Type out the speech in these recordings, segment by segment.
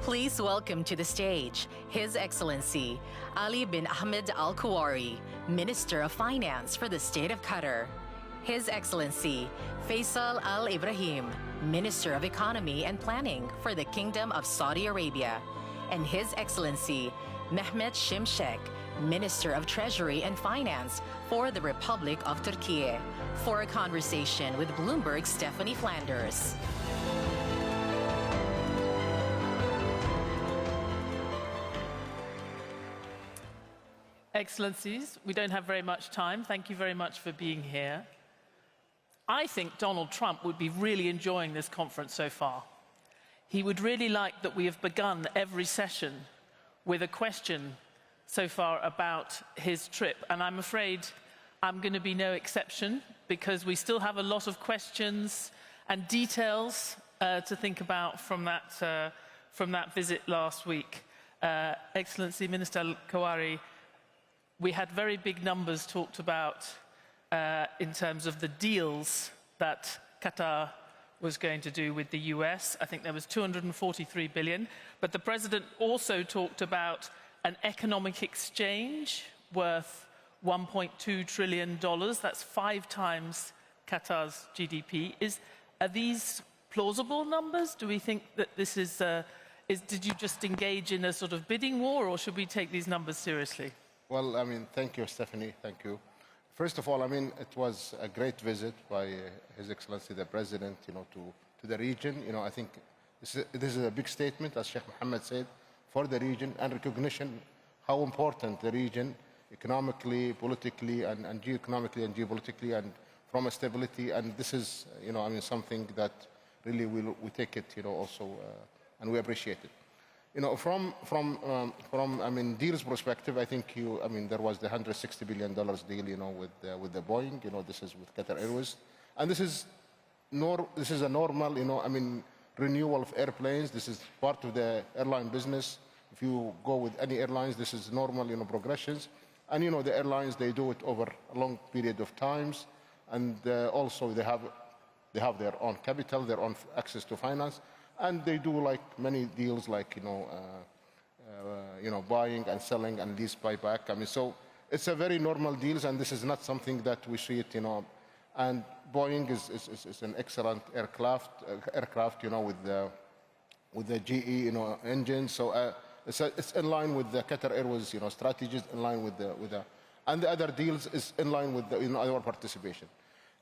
Please welcome to the stage His Excellency Ali bin Ahmed Al-Kuwari, Minister of Finance for the State of Qatar. His Excellency Faisal Al-Ibrahim, Minister of Economy and Planning for the Kingdom of Saudi Arabia. And His Excellency Mehmet Şimşek, Minister of Treasury and Finance for the Republic of Türkiye, for a conversation with Bloomberg's Stephanie Flanders. Excellencies, we don't have very much time. Thank you very much for being here. I think Donald Trump would be really enjoying this conference so far. He would really like that we have begun every session with a question so far about his trip. And I'm afraid I'm going to be no exception, because we still have a lot of questions and details to think about from that visit last week. Excellency Minister Al-Kuwari, we had very big numbers talked about in terms of the deals that Qatar was going to do with the US. I think there was 243 billion. But the president also talked about an economic exchange worth $1.2 trillion. That's 5 times Qatar's GDP. Are these plausible numbers? Do we think that this is, did you just engage in a sort of bidding war, or should we take these numbers seriously? Well, I mean, thank you, Stephanie. Thank you. First of all, I mean, it was a great visit by His Excellency the President, to the region. I think this is a big statement, as Sheikh Mohammed said, for the region, and recognition how important the region, economically, politically, and geoeconomically and geopolitically, and from a stability. And this is, I mean, something that really we take it, also, and we appreciate it. From I mean, deals perspective, I think there was the $160 billion deal, with the Boeing. This is with Qatar Airways, and this is a normal, I mean, renewal of airplanes. This is part of the airline business. If you go with any airlines, this is normal, progressions. And the airlines, they do it over a long period of times, and also they have their own capital, their own access to finance. And they do like many deals, like buying and selling and lease buyback. I mean, so it's a very normal deals, and this is not something that we see it. And Boeing is an excellent aircraft, with the GE engine. So it's in line with the Qatar Airways strategies, in line with the and the other deals is in line with our participation.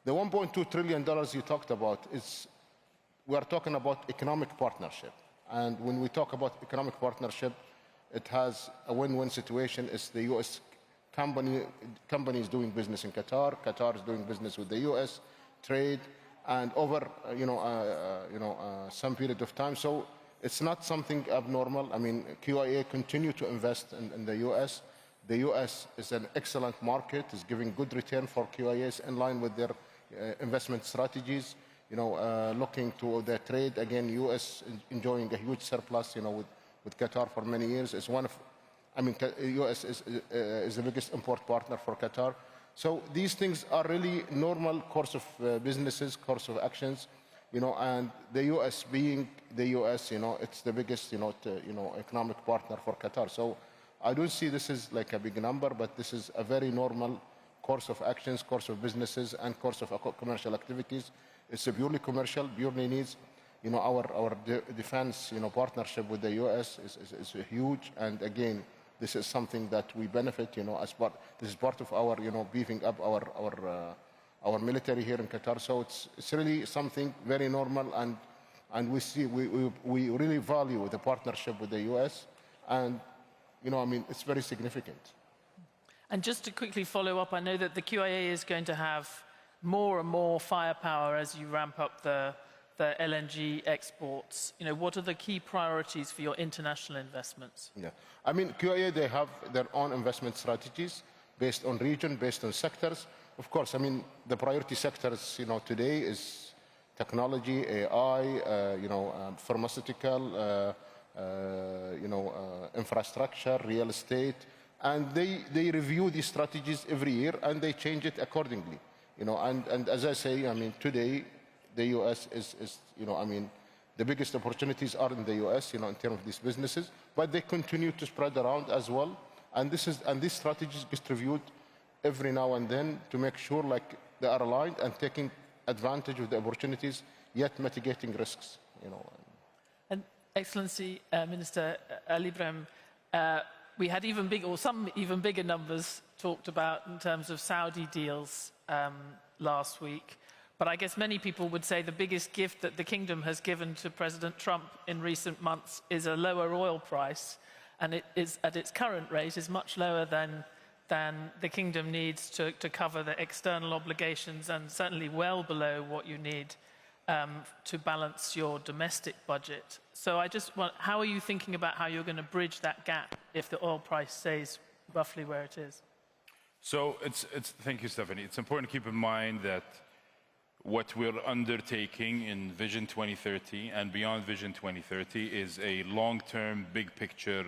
The $1.2 trillion you talked about is. We are talking about economic partnership. And when we talk about economic partnership, it has a win-win situation. It's the US companies doing business in Qatar. Qatar is doing business with the US, trade, and over some period of time. So it's not something abnormal. I mean, QIA continue to invest in the US. The US is an excellent market, is giving good return for QIAs in line with their investment strategies. Looking to the trade, again, U.S. enjoying a huge surplus, with Qatar for many years. Is one of, I mean, U.S. is the biggest import partner for Qatar. So these things are really normal course of businesses, course of actions, and the U.S. being the U.S., it's the biggest, economic partner for Qatar. So I don't see this as like a big number, but this is a very normal course of actions, course of businesses, and course of commercial activities. It's a purely commercial, purely needs. Our defense, partnership with the U.S. is huge, and again, this is something that we benefit, as part. This is part of our, beefing up our military here in Qatar. So it's really something very normal, and we really value the partnership with the U.S. and, I mean, it's very significant. And just to quickly follow up, I know that the QIA is going to have more and more firepower as you ramp up the LNG exports. What are the key priorities for your international investments? Yeah, I mean, QIA, they have their own investment strategies based on region, based on sectors. Of course, I mean, the priority sectors, today is technology, AI, pharmaceutical, infrastructure, real estate, and they review these strategies every year, and they change it accordingly. And as I say, I mean, today the U.S. is I mean, the biggest opportunities are in the US, in terms of these businesses, but they continue to spread around as well. And these strategies get reviewed every now and then to make sure they are aligned and taking advantage of the opportunities, yet mitigating risks. And Excellency Minister Alibrahim, we had some even bigger numbers talked about in terms of Saudi deals last week. But I guess many people would say the biggest gift that the kingdom has given to President Trump in recent months is a lower oil price. And it is, at its current rate, is much lower than the kingdom needs to cover the external obligations, and certainly well below what you need to balance your domestic budget. So I just want, how are you thinking about how you're going to bridge that gap if the oil price stays roughly where it is? So thank you, Stephanie. It's important to keep in mind that what we're undertaking in Vision 2030 and beyond Vision 2030 is a long-term, big-picture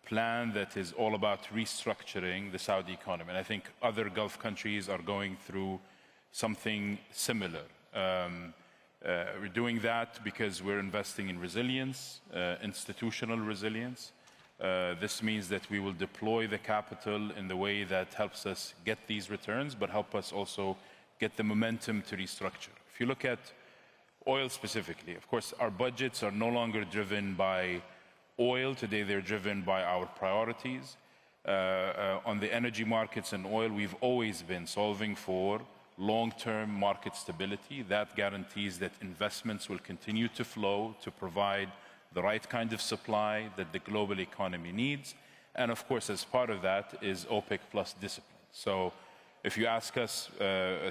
plan that is all about restructuring the Saudi economy. And I think other Gulf countries are going through something similar. We're doing that because we're investing in resilience, institutional resilience. This means that we will deploy the capital in the way that helps us get these returns, but help us also get the momentum to restructure. If you look at oil specifically, of course, our budgets are no longer driven by oil. Today, they're driven by our priorities. On the energy markets and oil, we've always been solving for long-term market stability. That guarantees that investments will continue to flow to provide the right kind of supply that the global economy needs. And of course, as part of that is OPEC plus discipline. So if you ask us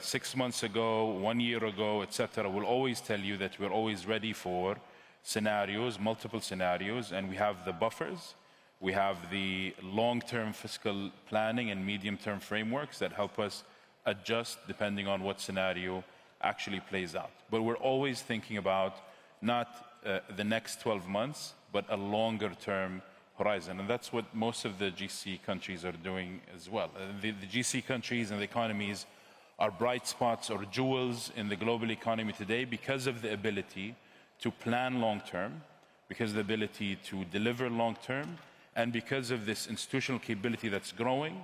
6 months ago, 1 year ago, etc., we'll always tell you that we're always ready for scenarios, multiple scenarios, and we have the buffers. We have the long-term fiscal planning and medium-term frameworks that help us adjust depending on what scenario actually plays out. But we're always thinking about not the next 12 months, but a longer-term horizon. And that's what most of the GC countries are doing as well. The GC countries and the economies are bright spots or jewels in the global economy today because of the ability to plan long-term, because of the ability to deliver long-term, and because of this institutional capability that's growing,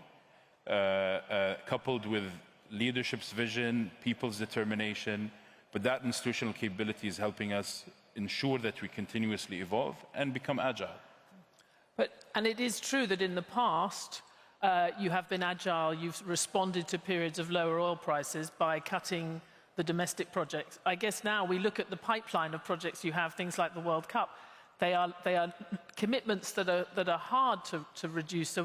coupled with leadership's vision, people's determination. But that institutional capability is helping us ensure that we continuously evolve and become agile. And it is true that in the past, you have been agile, you've responded to periods of lower oil prices by cutting the domestic projects. I guess now we look at the pipeline of projects you have, things like the World Cup. They are commitments that are hard to reduce. So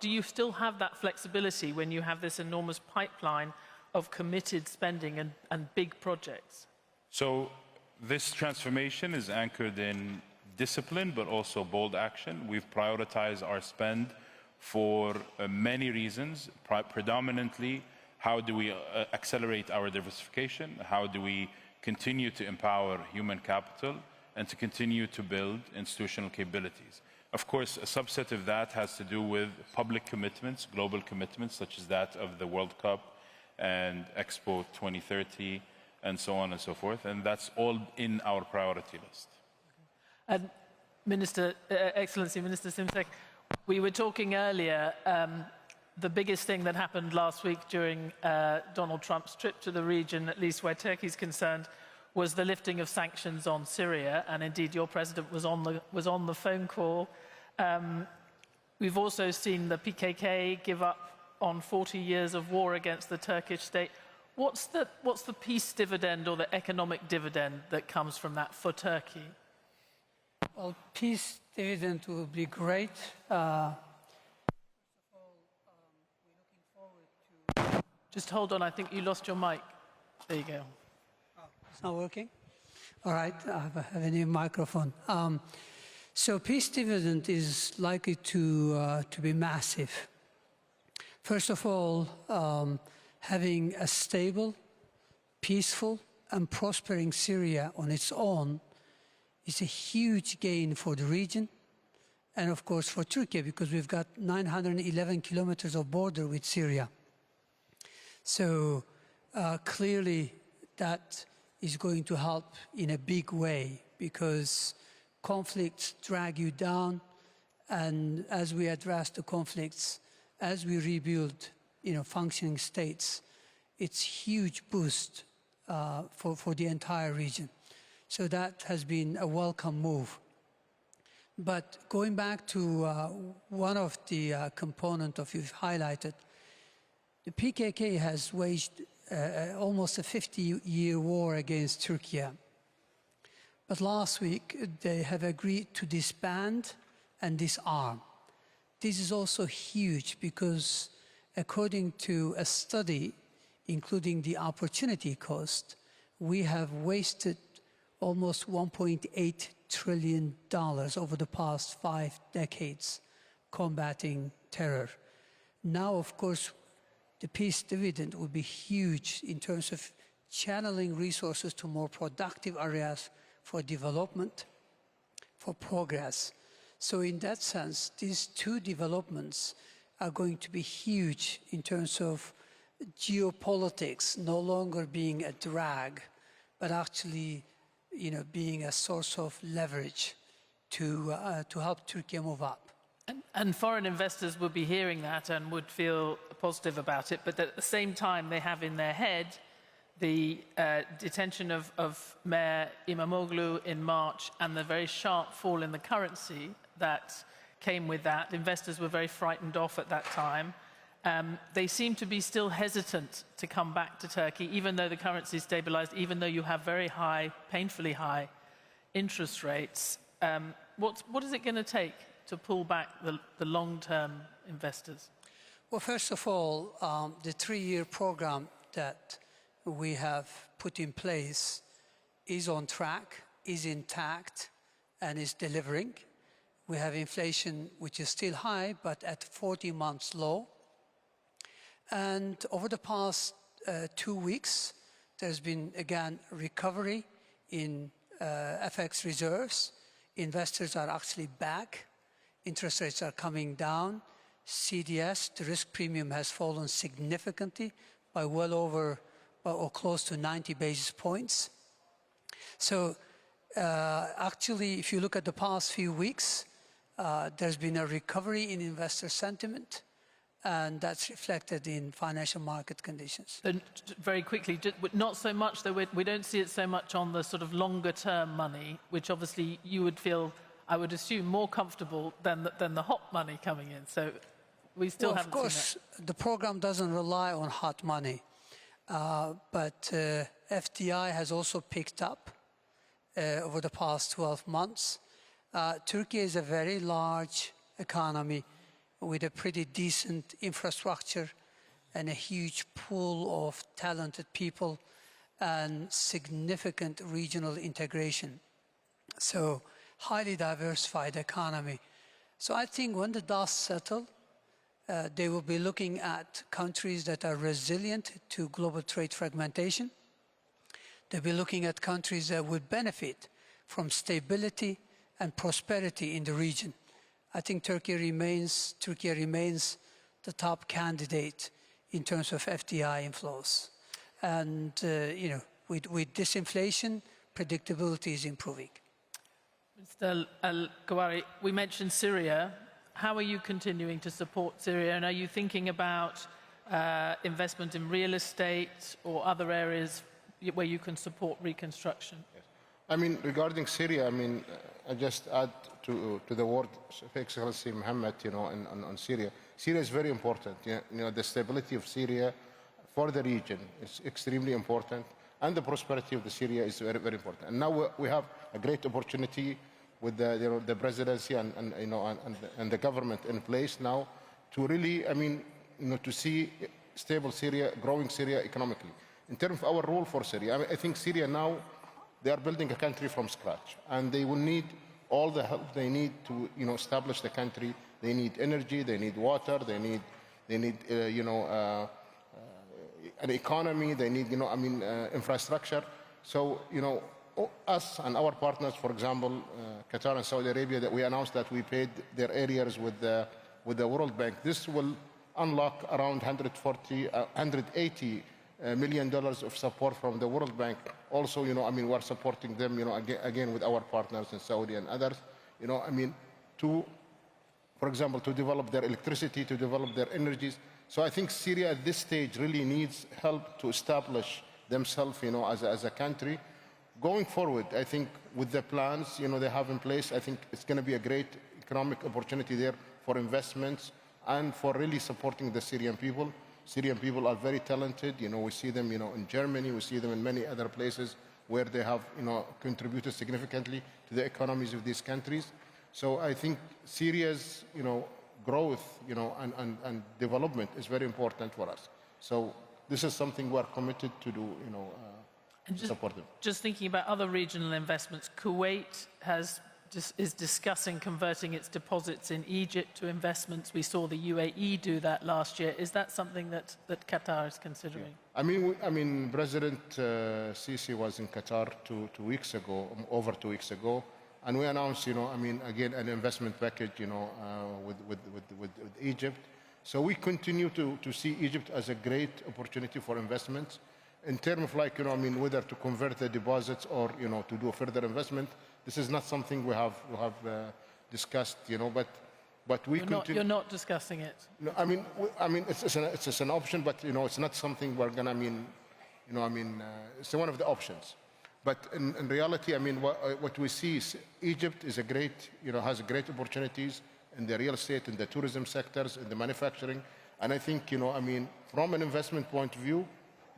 do you still have that flexibility when you have this enormous pipeline of committed spending and big projects? So this transformation is anchored in discipline, but also bold action. We've prioritized our spend for many reasons. Predominantly, how do we accelerate our diversification? How do we continue to empower human capital and to continue to build institutional capabilities? Of course, a subset of that has to do with public commitments, global commitments, such as that of the World Cup and Expo 2030, and so on and so forth. And that's all in our priority list. And Excellency Minister Şimşek, we were talking earlier, the biggest thing that happened last week during Donald Trump's trip to the region, at least where Turkey is concerned, was the lifting of sanctions on Syria, and indeed your president was on the phone call. We've also seen the PKK give up on 40 years of war against the Turkish state. What's the peace dividend or the economic dividend that comes from that for Turkey? Well, peace dividend will be great. First of all, we're looking forward to... Just hold on, I think you lost your mic. There you go. Oh, it's not working? All right, I have a new microphone. So peace dividend is likely to be massive. First of all, having a stable, peaceful, and prospering Syria on its own is a huge gain for the region and, of course, for Turkey, because we've got 911 kilometers of border with Syria. So clearly that is going to help in a big way. because conflicts drag you down, and as we address the conflicts, as we rebuild, functioning states, it's huge boost for the entire region. So that has been a welcome move. But going back to one of the components of you've highlighted, the PKK has waged almost a 50-year war against Turkey. But last week, they have agreed to disband and disarm. This is also huge because according to a study, including the opportunity cost, we have wasted almost $1.8 trillion over the past 5 decades combating terror. Now, of course, the peace dividend would be huge in terms of channeling resources to more productive areas for development, for progress. So in that sense, these two developments are going to be huge in terms of geopolitics no longer being a drag, but actually, being a source of leverage to help Turkey move up. And foreign investors would be hearing that and would feel positive about it, but at the same time they have in their head the detention of Mayor Imamoglu in March and the very sharp fall in the currency that came with that. Investors were very frightened off at that time. They seem to be still hesitant to come back to Turkey, even though the currency is stabilized, even though you have very high, painfully high interest rates. What is it going to take to pull back the long-term investors? Well, first of all, the 3-year program that we have put in place is on track, is intact, and is delivering. We have inflation, which is still high, but at 40 months low. And over the past 2 weeks, there's been, again, recovery in FX reserves. Investors are actually back. Interest rates are coming down. CDS, the risk premium, has fallen significantly by well over or close to 90 basis points. So actually, if you look at the past few weeks, there's been a recovery in investor sentiment, and that's reflected in financial market conditions. And very quickly, not so much, though we don't see it so much on the sort of longer-term money, which obviously you would feel, I would assume, more comfortable than the hot money coming in. So we still haven't seen that. Of course, the program doesn't rely on hot money, but FDI has also picked up over the past 12 months. Turkey is a very large economy with a pretty decent infrastructure and a huge pool of talented people and significant regional integration. So highly diversified economy. So I think when the dust settles, they will be looking at countries that are resilient to global trade fragmentation. They'll be looking at countries that would benefit from stability and prosperity in the region. I think Turkey remains the top candidate in terms of FDI inflows. And, with disinflation, predictability is improving. Mr. Al-Kuwari, we mentioned Syria. How are you continuing to support Syria? And are you thinking about investment in real estate or other areas where you can support reconstruction? Yes. I mean, regarding Syria, I just add to the word of Excellency Mohammed, on Syria. Syria is very important. The stability of Syria for the region is extremely important, and the prosperity of the Syria is very, very important. And now we have a great opportunity with the presidency and the government in place now to really, to see stable Syria, growing Syria economically. In terms of our role for Syria, I think Syria now, they are building a country from scratch, and they will need all the help they need to, establish the country. They need energy, they need water, they need an economy, they need, infrastructure. So, us and our partners, for example, Qatar and Saudi Arabia, that we announced that we paid their areas with the World Bank. This will unlock around 180 million of support from the World Bank. Also, I mean, we're supporting them, again with our partners in Saudi and others, I mean, for example, to develop their electricity, to develop their energies. So I think Syria at this stage really needs help to establish themselves, as a country. Going forward, I think with the plans, they have in place, I think it's going to be a great economic opportunity there for investments and for really supporting the Syrian people. Syrian people are very talented. We see them, in Germany, we see them in many other places where they have, contributed significantly to the economies of these countries. So I think Syria's, growth, and development is very important for us. So this is something we're committed to do, to support them. Just thinking about other regional investments, Kuwait is discussing converting its deposits in Egypt to investments. We saw the UAE do that last year. Is that something that Qatar is considering? Yeah. I mean, President Sisi was in Qatar over 2 weeks ago, and we announced, again, an investment package, with Egypt. So we continue to see Egypt as a great opportunity for investments. In terms of whether to convert the deposits or, to do a further investment, this is not something we have discussed, but we continue. You're not discussing it. No, it's an option, but it's not something we're gonna. It's one of the options. But in reality, what we see is Egypt is has great opportunities in the real estate, in the tourism sectors, in the manufacturing, and I think from an investment point of view,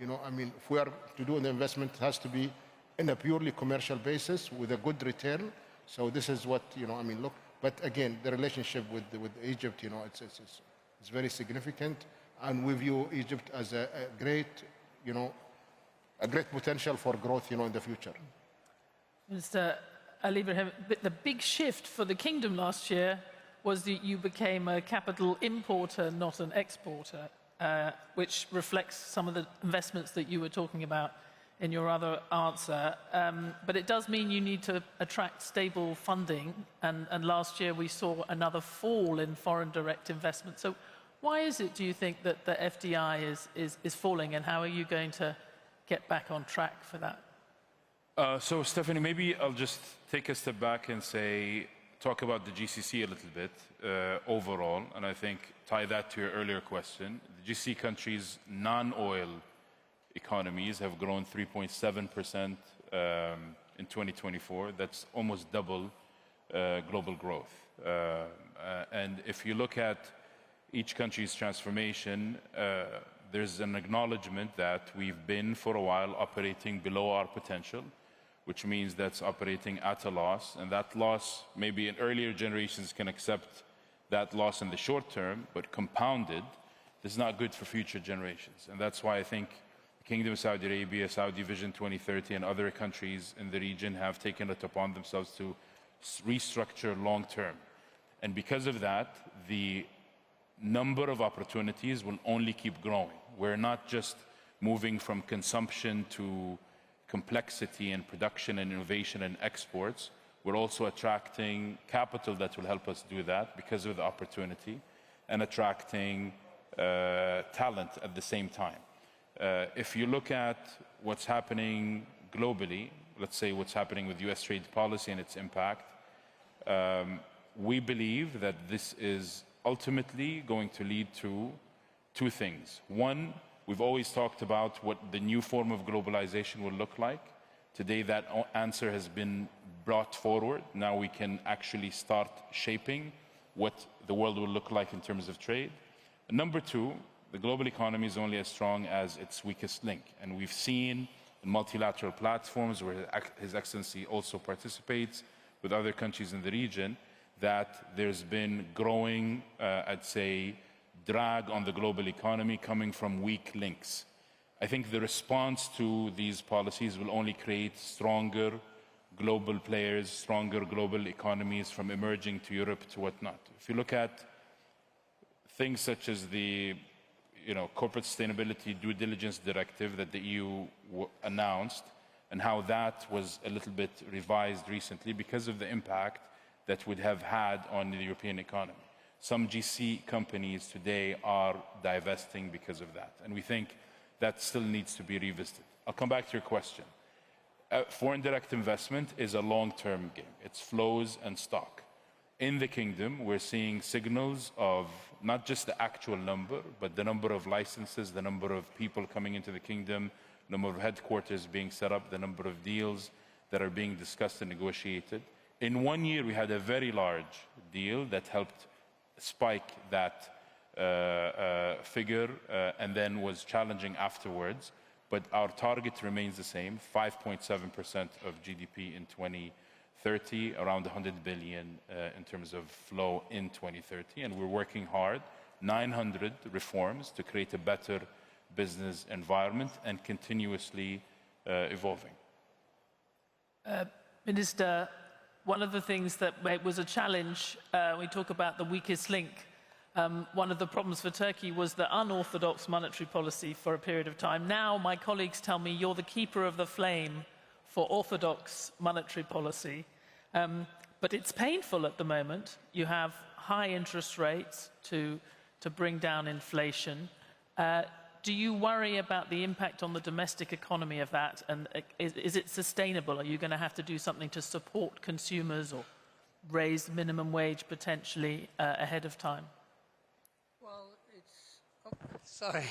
if we are to do an investment, it has to be in a purely commercial basis with a good return. So this is what, look. But again, the relationship with Egypt, it's very significant. And we view Egypt as a great potential for growth, in the future. Mr. Alibrahim, the big shift for the kingdom last year was that you became a capital importer, not an exporter, which reflects some of the investments that you were talking about in your other answer. But it does mean you need to attract stable funding, and last year we saw another fall in foreign direct investment. So why is it, do you think, that the FDI is falling, and how are you going to get back on track for that? So Stephanie, maybe I'll just take a step back and talk about the GCC a little bit overall, and I think tie that to your earlier question. The GCC countries' non-oil economies have grown 3.7% in 2024. That's almost double global growth. And if you look at each country's transformation, there's an acknowledgement that we've been for a while operating below our potential, which means that's operating at a loss. And that loss, maybe in earlier generations can accept that loss in the short term, but compounded, is not good for future generations. And that's why I think Kingdom of Saudi Arabia, Saudi Vision 2030, and other countries in the region have taken it upon themselves to restructure long term. And because of that, the number of opportunities will only keep growing. We're not just moving from consumption to complexity and production and innovation and exports. We're also attracting capital that will help us do that because of the opportunity, and attracting talent at the same time. If you look at what's happening globally, let's say what's happening with US trade policy and its impact, we believe that this is ultimately going to lead to two things. One, we've always talked about what the new form of globalization will look like. Today, that answer has been brought forward. Now we can actually start shaping what the world will look like in terms of trade. And number two, the global economy is only as strong as its weakest link. And we've seen in multilateral platforms where His Excellency also participates with other countries in the region, that there's been growing, I'd say, drag on the global economy coming from weak links. I think the response to these policies will only create stronger global players, stronger global economies, from emerging to Europe to whatnot. If you look at things such as the Corporate Sustainability Due Diligence Directive that the EU announced, and how that was a little bit revised recently because of the impact that would have had on the European economy. Some GC companies today are divesting because of that. And we think that still needs to be revisited. I'll come back to your question. Foreign direct investment is a long-term game. It's flows and stock. In the kingdom, we're seeing signals of not just the actual number, but the number of licenses, the number of people coming into the kingdom, number of headquarters being set up, the number of deals that are being discussed and negotiated. In 1 year, we had a very large deal that helped spike that figure and then was challenging afterwards. But our target remains the same, 5.7% of GDP in 2030, around 100 billion in terms of flow in 2030. And we're working hard, 900 reforms to create a better business environment and continuously evolving. Minister, one of the things that was a challenge, we talk about the weakest link. One of the problems for Turkey was the unorthodox monetary policy for a period of time. Now, my colleagues tell me you're the keeper of the flame for orthodox monetary policy. But it's painful at the moment. You have high interest rates to bring down inflation. Do you worry about the impact on the domestic economy of that? And is it sustainable? Are you going to have to do something to support consumers or raise minimum wage potentially ahead of time? Well, sorry.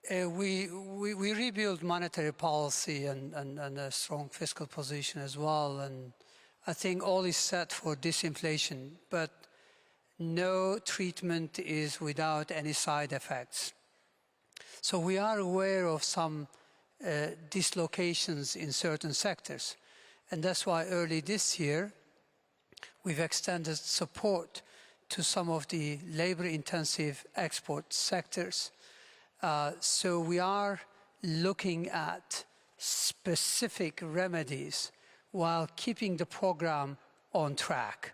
We rebuilt monetary policy and a strong fiscal position as well. And I think all is set for disinflation. But no treatment is without any side effects. So we are aware of some dislocations in certain sectors. And that's why early this year, we've extended support to some of the labor-intensive export sectors. So we are looking at specific remedies while keeping the program on track.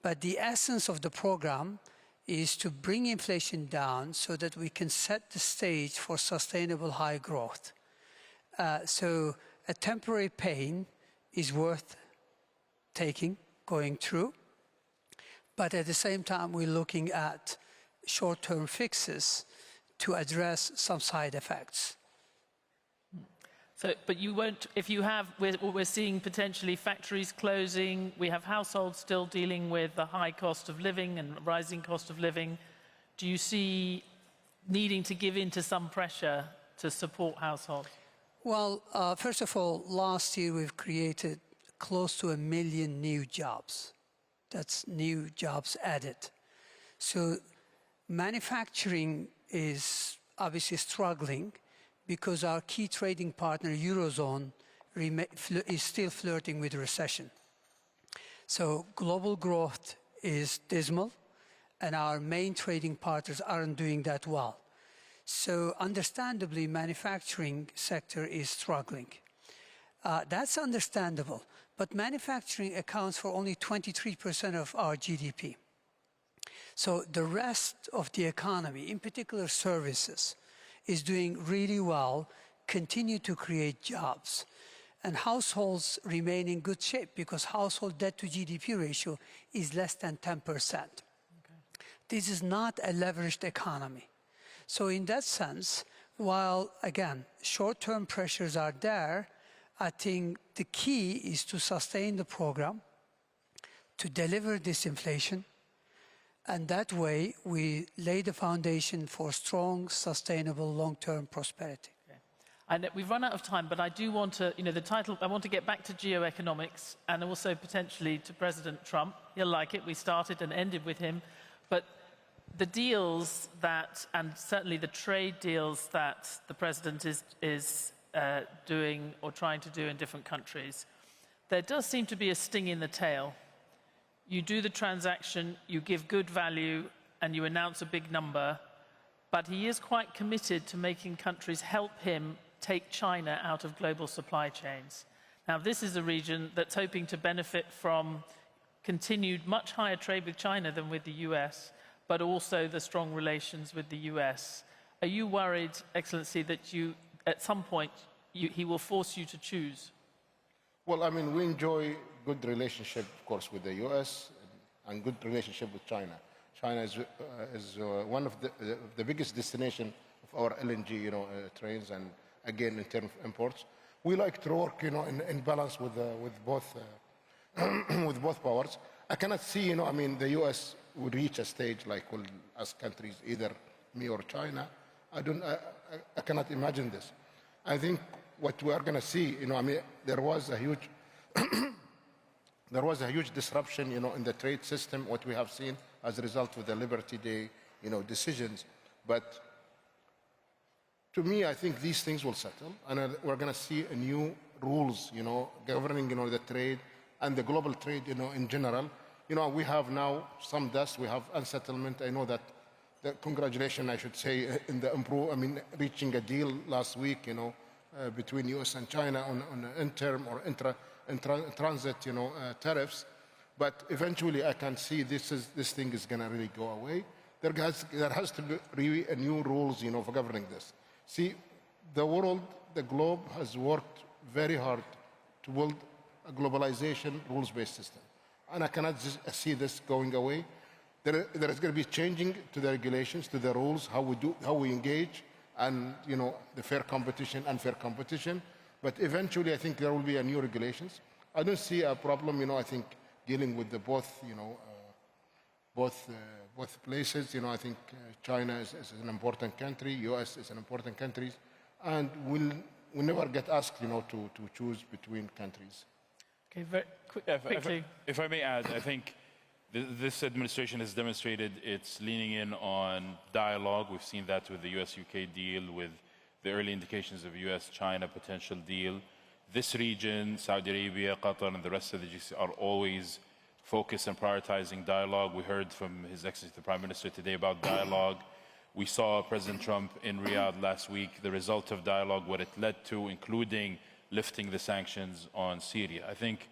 But the essence of the program is to bring inflation down so that we can set the stage for sustainable high growth. So a temporary pain is worth going through. But at the same time, we're looking at short-term fixes to address some side effects. So, but you won't, if you have, we're seeing potentially factories closing, we have households still dealing with the high cost of living and rising cost of living. Do you see needing to give in to some pressure to support households? Well, first of all, last year we've created close to 1 million new jobs. That's new jobs added. So manufacturing is obviously struggling because our key trading partner, Eurozone, is still flirting with recession. So global growth is dismal, and our main trading partners aren't doing that well. So understandably, manufacturing sector is struggling. That's understandable, but manufacturing accounts for only 23% of our GDP. So the rest of the economy, in particular services, is doing really well, continue to create jobs. And households remain in good shape because household debt to GDP ratio is less than 10%. Okay. This is not a leveraged economy. So in that sense, while, again, short-term pressures are there, I think the key is to sustain the program, to deliver disinflation, and that way, we lay the foundation for strong, sustainable, long-term prosperity. Okay. And we've run out of time, but I do want to, the title, I want to get back to geoeconomics and also potentially to President Trump. He'll like it. We started and ended with him. But the deals that, and certainly the trade deals that the president is doing or trying to do in different countries, there does seem to be a sting in the tail. You do the transaction, you give good value, and you announce a big number, but he is quite committed to making countries help him take China out of global supply chains. Now, this is a region that's hoping to benefit from continued much higher trade with China than with the US, but also the strong relations with the US. Are you worried, Excellency, that at some point, he will force you to choose? Well, I mean, we enjoy good relationship, of course, with the U.S. and good relationship with China. China is one of the biggest destination of our LNG, trains, and again in terms of imports. We like to work, in balance with both with both powers. I cannot see, the U.S. would reach a stage like will as countries, either me or China. I cannot imagine this. I think what we are going to see, there was a huge there was a huge disruption, in the trade system, what we have seen as a result of the Liberty Day, decisions. But to me, I think these things will settle, and we're going to see a new rules, governing, the trade and the global trade, in general. We have now some dust, we have unsettlement. I know that congratulations, I should say, in the reaching a deal last week, between U.S. and China on interim or transit, tariffs. But eventually, I can see this thing is going to really go away. There has to be really a new rules, for governing this. See, the world, the globe has worked very hard to build a globalization rules-based system, and I cannot just see this going away. There is going to be changing to the regulations, to the rules, how we engage, and the fair competition, unfair competition. But eventually, I think there will be a new regulations. I don't see a problem. I think dealing with the both places. I think China is an important country. U.S. is an important country, and we'll never get asked, to choose between countries. Okay, very quickly. If I may add, I think this administration has demonstrated its leaning in on dialogue. We've seen that with the US-UK deal, with the early indications of US-China potential deal. This region, Saudi Arabia, Qatar, and the rest of the GCC are always focused on prioritizing dialogue. We heard from His Excellency the Prime Minister today about dialogue. We saw President Trump in Riyadh last week, the result of dialogue, what it led to, including lifting the sanctions on Syria. I think,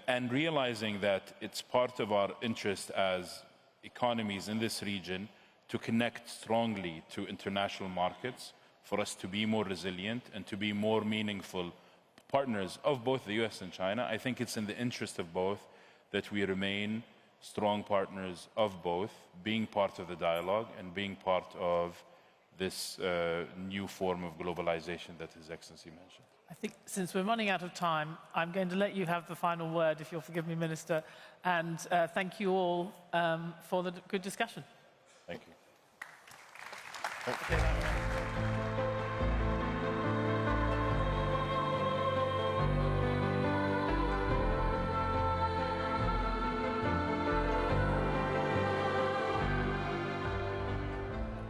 and realizing that it's part of our interest as economies in this region to connect strongly to international markets, for us to be more resilient and to be more meaningful partners of both the US and China. I think it's in the interest of both that we remain strong partners of both, being part of the dialogue and being part of this new form of globalization that His Excellency mentioned. I think since we're running out of time, I'm going to let you have the final word, if you'll forgive me, Minister. And thank you all for the good discussion. Thank you. Thank you.